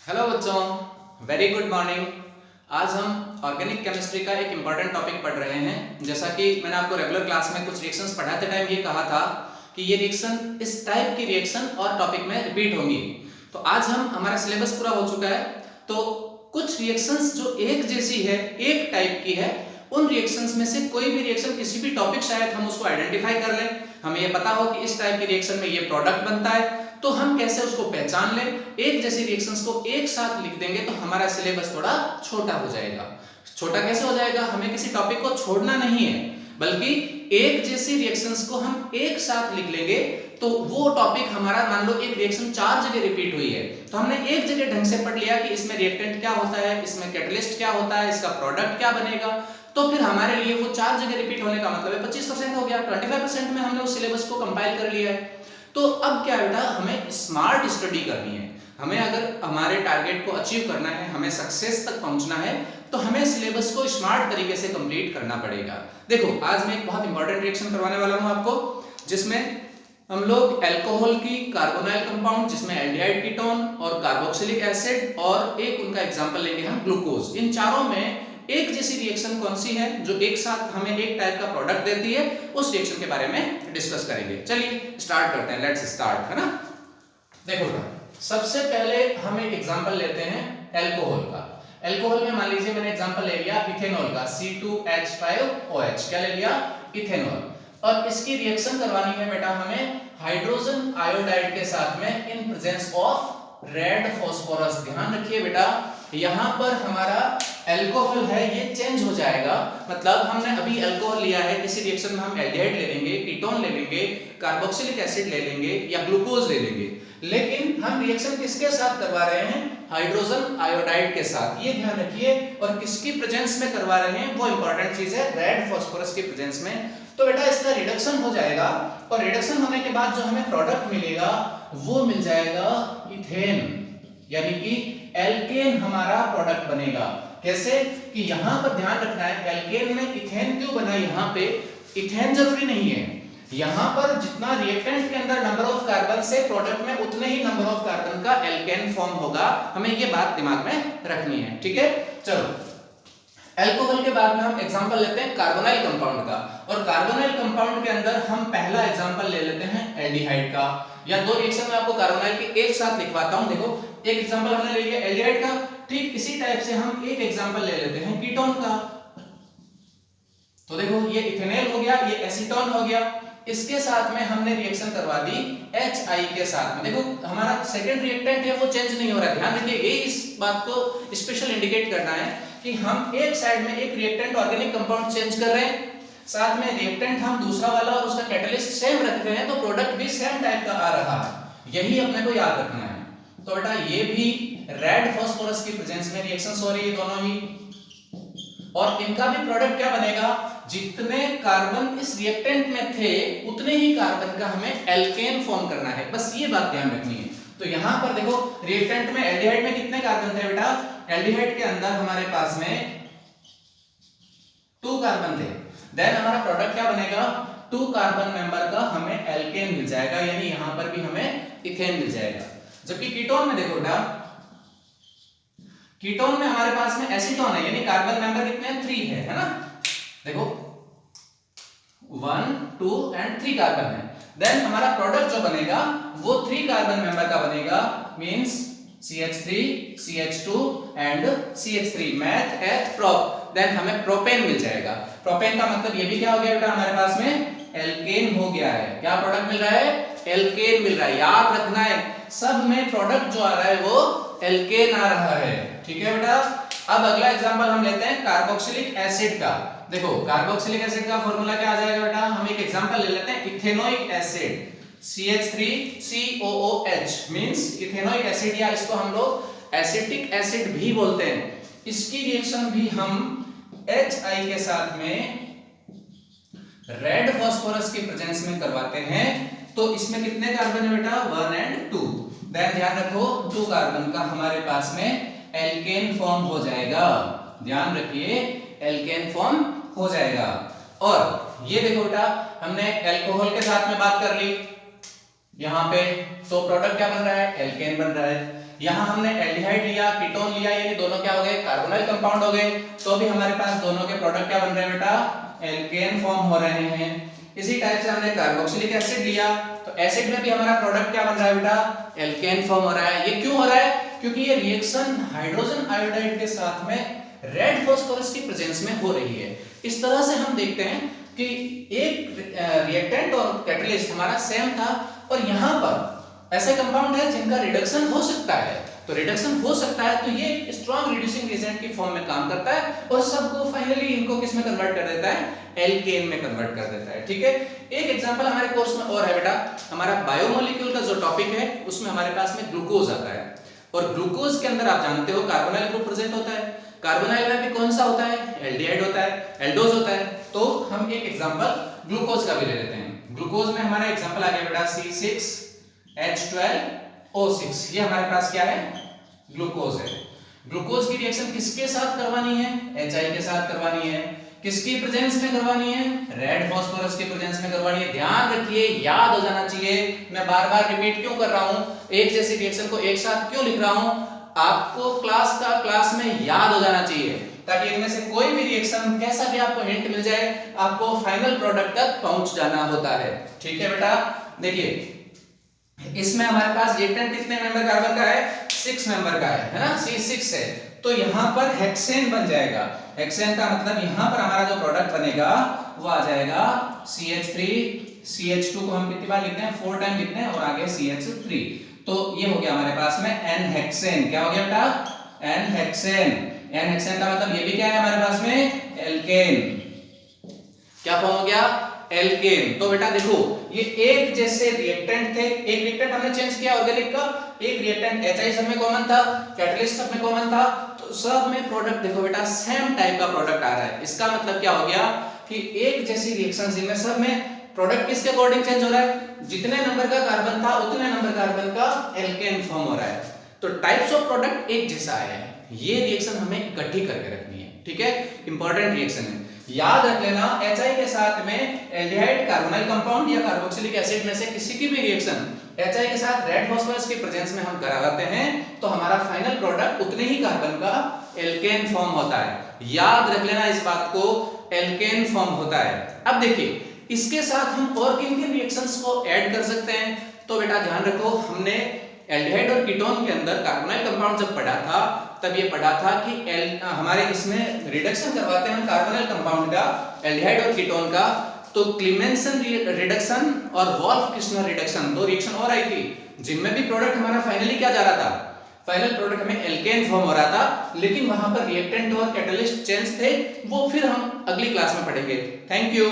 Hello बच्चों, very good morning. आज हम ऑर्गेनिक केमिस्ट्री का एक इम्पॉर्टेंट टॉपिक पढ़ रहे हैं। जैसा कि मैंने आपको रेगुलर क्लास में कुछ रिएक्शंस पढ़ाते टाइम ये कहा था कि ये रिएक्शन इस टाइप की रिएक्शन और टॉपिक में रिपीट होंगी। तो आज हमारा सिलेबस पूरा हो चुका है। तो कुछ रिएक्शंस जो एक जैसी है, एक टाइप की है, उन रिएक्शंस में से कोई भी रिएक्शन किसी भी टॉपिक शायद हम उसको आइडेंटिफाई कर लें, हमें ये पता हो कि इस टाइप की रिएक्शन में ये प्रोडक्ट बनता है, तो हम कैसे उसको पहचान लें। एक जैसी रिएक्शंस को एक साथ लिख देंगे तो हमारा सिलेबस थोड़ा छोटा हो जाएगा। छोटा कैसे हो जाएगा? हमें किसी टॉपिक को छोड़ना नहीं है, बल्कि एक जैसी रिएक्शंस को हम एक साथ लिख लेंगे तो वो टॉपिक हमारा, मान लो एक रिएक्शन 4 जगह रिपीट हुई है, तो हमने एक जगह ढंग से पढ़ लिया कि इसमें रिएक्टेंट क्या होता है, इसमें कैटलिस्ट क्या होता है, इसका प्रोडक्ट क्या बनेगा, तो फिर हमारे लिए वो 4 जगह रिपीट होने का मतलब है 25% हो गया। 25% में हमने उस सिलेबस को कंपाइल कर लिया है। तो अब क्या बेटा, हमें स्मार्ट स्टडी करनी है। हमें अगर हमारे टारगेट को अचीव करना है, हमें सक्सेस तक पहुंचना है, तो हमें सिलेबस को स्मार्ट तरीके से कंप्लीट करना पड़ेगा। देखो, आज मैं एक बहुत इंपॉर्टेंट रिएक्शन करवाने वाला हूं आपको, जिसमें हम लोग अल्कोहल की कार्बोनाइल कंपाउंड, जिसमें एल्डिहाइड कीटोन और कार्बोक्सिलिक एसिड, और एक उनका एग्जांपल लेंगे हम ग्लूकोज। इन चारों में एक जैसी रिएक्शन कौन सी है जो एक साथ हमें एक टाइप का प्रोडक्ट देती है, उस रिएक्शन के बारे में डिस्कस करेंगे। चलिए स्टार्ट करते हैं, लेट्स स्टार्ट, है ना। देखो, सबसे पहले हम एक एग्जांपल लेते हैं अल्कोहल का। अल्कोहल में मान लीजिए मैंने एग्जांपल ले लिया इथेनॉल का, C2H5OH। क्या ले लिया? इथेनॉल। और इसकी रिएक्शन करवानी है बेटा हमें हाइड्रोजन आयोडाइड के साथ में in presence of red phosphorus. ध्यान रखिए बेटा, यहां पर हमारा अल्कोहल है, ये चेंज हो जाएगा। मतलब हमने अभी अल्कोहल लिया है, किसी रिएक्शन में हम एल्डिहाइड ले लेंगे, कीटोन ले लेंगे, कार्बोक्सिलिक एसिड ले लेंगे या ग्लूकोज ले लेंगे, लेकिन हम रिएक्शन किसके साथ करवा रहे हैं? हाइड्रोजन आयोडाइड के साथ। ये ध्यान रखिए। और किसकी प्रेजेंस में करवा रहे हैं, वो इंपॉर्टेंट चीज है, रेड फास्फोरस की प्रेजेंस में। तो बेटा इसका रिडक्शन हो जाएगा, और रिडक्शन होने के बाद जो हमें प्रोडक्ट मिलेगा वो मिल जाएगा इथेन, यानी कि एल्केन हमारा प्रोडक्ट बनेगा। कैसे? कि यहां पर ध्यान रखना है, एल्केन में इथेन क्यों बना? यहां पे इथेन जरूरी नहीं है, यहां पर जितना रिएक्टेंट के अंदर नंबर ऑफ कार्बन से प्रोडक्ट में उतने ही नंबर ऑफ कार्बन का एल्केन फॉर्म होगा। हमें ये बात दिमाग में रखनी है, ठीक है। चलो, अल्कोहल के बाद में हम एग्जांपल लेते हैं कार्बोनाइल कंपाउंड का, और कार्बोनाइल कंपाउंड के अंदर हम पहला एग्जांपल ले लेते हैं एल्डिहाइड का। या दो रिएक्शन में आपको कार्बोनाइल के एक साथ लिखवाता हूं। देखो, एक एग्जांपल हमने ले लिया एल्डिहाइड का, ठीक इसी टाइप से हम एक एग्जांपल ले लेते हैं कीटोन का। तो देखो, ये इथेनॉल हो गया, ये एसीटोन हो गया, इसके साथ में हमने रिएक्शन करवा दी HI के साथ में। देखो, हमारा सेकंड रिएक्टेंट है वो चेंज नहीं हो रहा है। ध्यान रखिए, ये इस बात को स्पेशल इंडिकेट करना है कि हम एक साइड में एक रिएक्टेंट ऑर्गेनिक कंपाउंड चेंज कर रहे हैं, साथ में रिएक्टेंट हम दूसरा वाला और उसका कैटलिस्ट सेम रख रहे हैं, तो प्रोडक्ट भी सेम टाइप का आ रहा है। यही अपने को याद रखना है। तो बेटा ये भी रेड फास्फोरस की प्रेजेंस में रिएक्शंस हो रही है दोनों ही, और इनका भी प्रोडक्ट क्या बनेगा? जितने कार्बन इस रिएक्टेंट में थे उतने ही कार्बन का हमें एल्केन फॉर्म करना है, बस ये बात ध्यान रखनी है। तो यहां पर देखो, रिएक्टेंट में एल्डिहाइड में कितने कार्बन थे बेटा? एल्डिहाइड के अंदर हमारे पास में 2 कार्बन थे। देन हमारा प्रोडक्ट क्या बनेगा? 2 कार्बन मेंबर का हमें एल्केन मिल जाएगा, यानी यहां पर भी हमें इथेन मिल जाएगा। जबकि कीटोन में देखो बेटा, कीटोन में हमारे पास में एसीटोन है, यानी कार्बन मेंबर कितने हैं? 3 है ना। देखो 1 2 एंड 3 कार्बन है। देन हमारा प्रोडक्ट जो बनेगा वो 3 कार्बन मेंबर का बनेगा, means CH3 CH2 and CH3, meth eth prop. Then हमें प्रोपेन मिल जाएगा। प्रोपेन का मतलब ये भी क्या हो गया बेटा, हमारे पास में एल्केन हो गया है। क्या प्रोडक्ट मिल रहा है? एल्केन मिल रहा है। याद रखना है, सब में प्रोडक्ट जो आ रहा है वो एल्केन आ रहा है, ठीक है बेटा। अब अगला एग्जांपल हम लेते हैं कार्बोक्सिलिक एसिड का। देखो, कार्बोक्सिलिक एसिड का फार्मूला क्या आ जाएगा बेटा? हम एक एग्जांपल ले लेते हैं ethanoic acid, CH3COOH, means ethanoic acid, या इसको हम लोग एसिटिक एसिड भी बोलते हैं। इसकी रिएक्शन भी हम HI के साथ में रेड फास्फोरस की प्रेजेंस में करवाते हैं। तो इसमें कितने कार्बन है बेटा? 1 एंड 2। देन ध्यान रखो, 2 कार्बन का हमारे पास में एल्केन फॉर्म हो जाएगा। ध्यान रखिए, एल्केन फॉर्म हो जाएगा। और ये देखो बेटा, हमने अल्कोहल के साथ में बात कर ली, यहाँ पे तो प्रोडक्ट क्या बन रहा है, एल्केन बन रहा है। यहाँ हमने एल्डिहाइड लिया, कीटोन लिया, यानी दोनों क्या हो गए, कार्बोनाइल कंपाउंड हो गए। तो भी हमारे पास दोनों के प्रोडक्ट क्या बन रहे हैं बेटा, एल्केन फॉर्म हो रहे हैं। इसी टाइप से हमने कार्बोक्सिलिक एसिड लिया, तो एसिड में भी हमारा प्रोडक्ट क्या बन रहा है बेटा, एल्केन फॉर्म हो रहा है। ये क्यों हो रहा है, क्योंकि ये रिएक्शन हाइड्रोजन आयोडाइड के साथ में रेड फास्फोरस की प्रेजेंस में हो रही है। इस तरह से हम देखते हैं कि एक रिएक्टेंट और कैटलिस्ट हमारा सेम था, और यहाँ पर ऐसे कंपाउंड है जिनका रिडक्शन हो सकता है। तो रिडक्शन हो सकता है तो ये स्ट्रॉन्ग रिड्यूसिंग एजेंट की फॉर्म में काम करता है, और सबको फाइनली इनको किस में कन्वर्ट कर देता है, एल्केन में कन्वर्ट कर देता है। ठीक है, एक एग्जांपल हमारे कोर्स में और है बेटा, हमारा बायोमोलिक्यूल का जो टॉपिक है उसमें हमारे पास में ग्लूकोज आता है, और ग्लूकोज के अंदर आप जानते हो कार्बोनाइल ग्रुप प्रेजेंट होता है। कार्बोनाइल में भी कौन सा होता है, एल्डिहाइड होता है, एल्डोज होता है। तो हम एक एग्जांपल ग्लूकोज का भी ले लेते हैं। ग्लूकोज में हमारा एग्जांपल आ गया बेटा C6H12O6, ये हमारे पास क्या है, ग्लूकोज है। ग्लूकोज की रिएक्शन किसके साथ करवानी है, HI के साथ करवानी है। किसकी प्रेजेंस में करवानी है, रेड फास्फोरस के प्रेजेंस में करवानी है। ध्यान रखिए, याद हो जाना चाहिए। मैं बार बार रिपीट क्यों कर रहा हूं, एक जैसी रिएक्शन को एक साथ क्यों लिख रहा हूं, आपको क्लास में याद हो जाना चाहिए, ताकि इनमें से कोई भी रिएक्शन कैसा भी आपको हिंट मिल जाए, आपको फाइनल प्रोडक्ट तक पहुंच जाना होता है। ठीक है बेटा, देखिए इसमें हमारे पास रिएक्टेंट कितने मेंबर कार्बन का है, 6 मेंबर का है ना, C6 है। तो यहाँ पर हेक्सेन बन जाएगा। हेक्सेन का मतलब यहाँ पर हमारा जो प्रोडक्ट बनेगा वो आ जाएगा CH3, CH2 को हम कितनी बार लिखते हैं, 4 टाइम लिखते हैं, और आगे CH3। तो ये हो गया हमारे पास में N हेक्सेन। क्या हो गया बेटा, N हेक्सेन। N हेक्सेन का मतलब ये भी क्या है हमारे पास में, एल्केन। क्या फॉर्म हो गया, एल्केन। तो बेटा देखो, ये एक जैसे रिएक्टेंट थे, एक रिएक्टेंट हमने चेंज किया ऑर्गेनिक का, एक रिएक्टेंट HI सब में कॉमन था, कैटलिस्ट सब में कॉमन था, तो सब में प्रोडक्ट देखो बेटा सेम टाइप का प्रोडक्ट आ रहा है। इसका मतलब क्या हो गया कि एक जैसी रिएक्शंस जिनमें सब में प्रोडक्ट किसके अकॉर्डिंग चेंज हो रहा है, जितने नंबर का कार्बन था उतने नंबर कार्बन का एल्केन फॉर्म हो रहा है। तो टाइप्स ऑफ प्रोडक्ट एक जैसा आया है, ये रिएक्शन हमें इकट्ठी करके रखनी है। ठीक है, इंपॉर्टेंट रिएक्शन है, याद रख लेना। HI के साथ में एल्डिहाइड कार्बोनाइल कंपाउंड या कार्बोक्सिलिक एसिड में से किसी की भी रिएक्शन HI के साथ रेड फास्फोरस की प्रेजेंस में हम कराते हैं, तो हमारा फाइनल प्रोडक्ट उतने ही कार्बन का एल्केन फॉर्म होता है। याद रख लेना इस बात को, एल्केन फॉर्म होता है। अब देखिए इसके साथ हम और किन किन रिएक्शंस को ऐड कर सकते हैं। तो बेटा ध्यान रखो, हमने एल्डिहाइड और कीटोन के अंदर कार्बोनाइल कंपाउंड जब पढ़ा था, तब ये पढ़ा था कि हमारे इसमें रिडक्शन करवाते हैं हम कार्बोनाइल कंपाउंड का, एल्डिहाइड और कीटोन का। तो क्लीमेंसन रिडक्शन और वोल्फ-किर्चनर रिडक्शन, दो रिएक्शन और आई थी, जिनमें भी प्रोडक्ट हमारा फाइनली क्या जा रहा था, फाइनल प्रोडक्ट हमें एल्केन फॉर्म हो रहा था, लेकिन वहां पर रिएक्टेंट और कैटलिस्ट चेंज थे, वो फिर हम अगली क्लास में पढ़ेंगे। Thank you.